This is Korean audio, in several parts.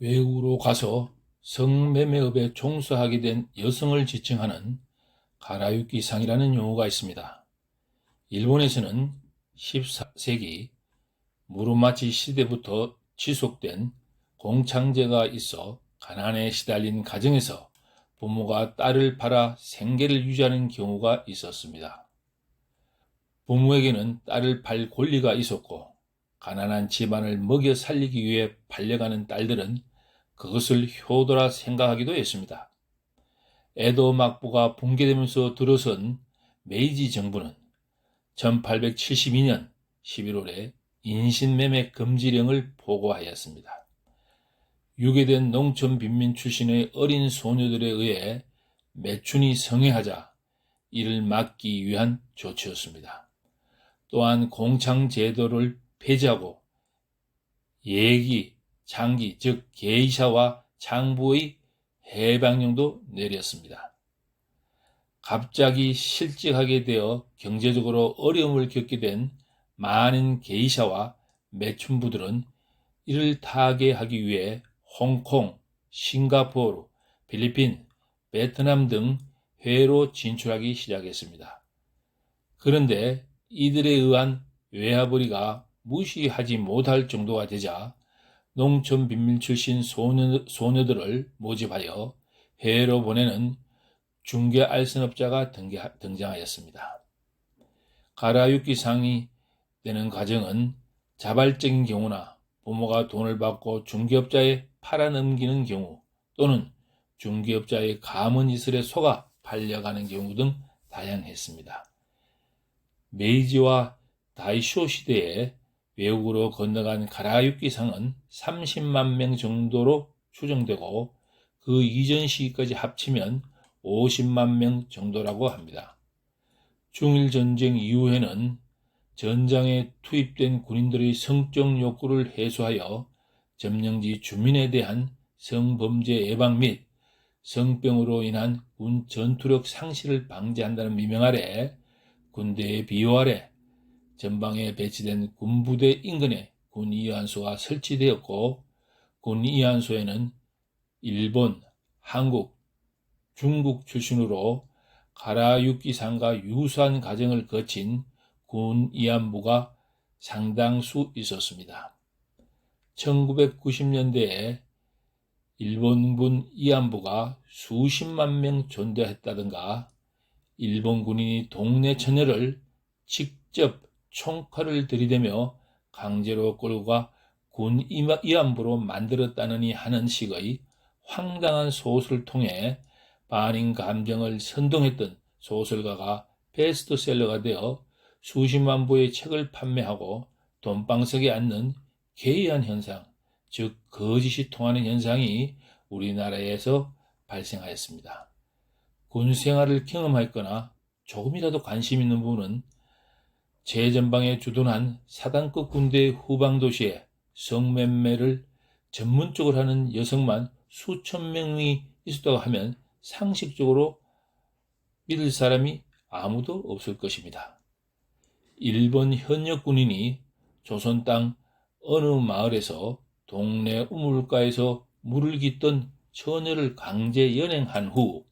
외국으로 가서 성매매업에 종사하게 된 여성을 지칭하는 가라유키상이라는 용어가 있습니다. 일본에서는 14세기 무로마치 시대부터 지속된 공창제가 있어 가난에 시달린 가정에서 부모가 딸을 팔아 생계를 유지하는 경우가 있었습니다. 부모에게는 딸을 팔 권리가 있었고 가난한 집안을 먹여 살리기 위해 팔려가는 딸들은 그것을 효도라 생각하기도 했습니다. 에도 막부가 붕괴되면서 들어선 메이지 정부는 1872년 11월에 인신매매 금지령을 보고하였습니다. 유괴된 농촌 빈민 출신의 어린 소녀들에 의해 매춘이 성행하자 이를 막기 위한 조치였습니다. 또한 공창제도를 폐지하고 예기, 장기, 즉 게이샤와 장부의 해방령도 내렸습니다. 갑자기 실직하게 되어 경제적으로 어려움을 겪게 된 많은 게이샤와 매춘부들은 이를 타개하기 위해 홍콩, 싱가포르, 필리핀, 베트남 등 해외로 진출하기 시작했습니다. 그런데 이들에 의한 외화벌이가 무시하지 못할 정도가 되자 농촌 빈민 출신 소녀들을 모집하여 해외로 보내는 중개 알선업자가 등장하였습니다. 가라유키상이 되는 과정은 자발적인 경우나 부모가 돈을 받고 중개업자에 팔아넘기는 경우 또는 중개업자의 가문이슬에 속아 팔려가는 경우 등 다양했습니다. 메이지와 다이쇼 시대에 외국으로 건너간 가라유키상은 30만 명 정도로 추정되고 그 이전 시기까지 합치면 50만 명 정도라고 합니다. 중일전쟁 이후에는 전장에 투입된 군인들의 성적 욕구를 해소하여 점령지 주민에 대한 성범죄 예방 및 성병으로 인한 군 전투력 상실을 방지한다는 미명 아래 군대의 비호 아래 전방에 배치된 군부대 인근에 군이완소가 설치되었고 군이완소에는 일본, 한국, 중국 출신으로 가라유키상과 유사한 과정을 거친 군 이안부가 상당수 있었습니다. 1990년대에 일본군 이안부가 수십만 명 존재했다든가 일본 군인이 동네 처녀를 직접 총칼을 들이대며 강제로 끌고 가 군 이안부로 만들었다느니 하는 식의 황당한 소설을 통해 반인 감정을 선동했던 소설가가 베스트셀러가 되어 수십만 부의 책을 판매하고 돈방석에 앉는 괴이한 현상, 즉 거짓이 통하는 현상이 우리나라에서 발생하였습니다. 군 생활을 경험했거나 조금이라도 관심 있는 분은 최전방에 주둔한 사단급 군대의 후방도시에 성매매를 전문적으로 하는 여성만 수천 명이 있었다고 하면 상식적으로 믿을 사람이 아무도 없을 것입니다. 일본 현역 군인이 조선 땅 어느 마을에서 동네 우물가에서 물을 깃던 처녀를 강제 연행한 후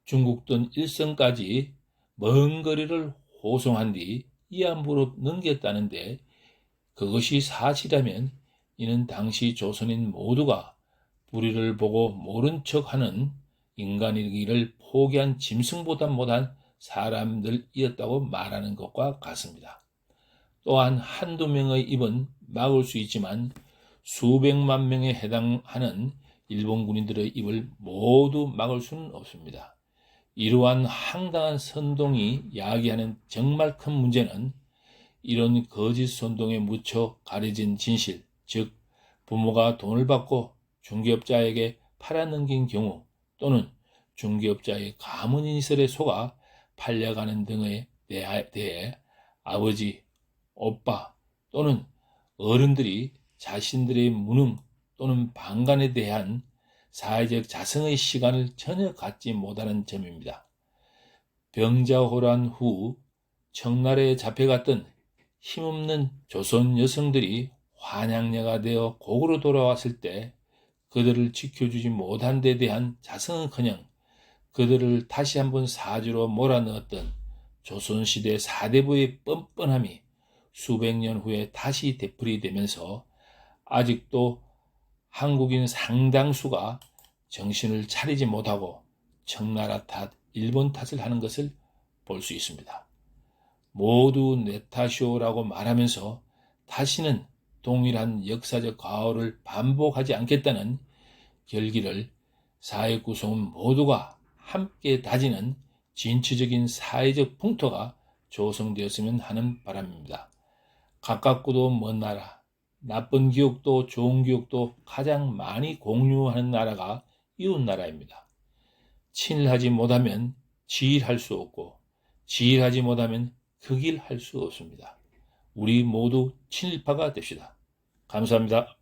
중국돈 일성까지 먼 거리를 호송한 뒤 이안부로 넘겼다는데 그것이 사실이라면 이는 당시 조선인 모두가 불의를 보고 모른 척하는 인간이기를 포기한 짐승보다 못한 사람들이었다고 말하는 것과 같습니다. 또한 한두 명의 입은 막을 수 있지만 수백만 명에 해당하는 일본 군인들의 입을 모두 막을 수는 없습니다. 이러한 황당한 선동이 야기하는 정말 큰 문제는 이런 거짓 선동에 묻혀 가려진 진실, 즉 부모가 돈을 받고 중개업자에게 팔아넘긴 경우 또는 중개업자의 가문인설에 속아 팔려가는 등에 대해 아버지, 오빠 또는 어른들이 자신들의 무능 또는 방관에 대한 사회적 자성의 시간을 전혀 갖지 못하는 점입니다. 병자호란 후 청나라에 잡혀갔던 힘없는 조선 여성들이 환양녀가 되어 고구로 돌아왔을 때 그들을 지켜주지 못한 데 대한 자성은커녕 그들을 다시 한번 사주로 몰아넣었던 조선시대 사대부의 뻔뻔함이 수백 년 후에 다시 되풀이되면서 아직도 한국인 상당수가 정신을 차리지 못하고 청나라 탓, 일본 탓을 하는 것을 볼 수 있습니다. 모두 내 탓이오라고 말하면서 다시는 동일한 역사적 과오를 반복하지 않겠다는 결기를 사회 구성원 모두가 함께 다지는 진취적인 사회적 풍토가 조성되었으면 하는 바람입니다. 가깝고도 먼 나라, 나쁜 기억도 좋은 기억도 가장 많이 공유하는 나라가 이웃나라입니다. 친일하지 못하면 지일할 수 없고 지일하지 못하면 극일할 수 없습니다. 우리 모두 친일파가 됩시다. 감사합니다.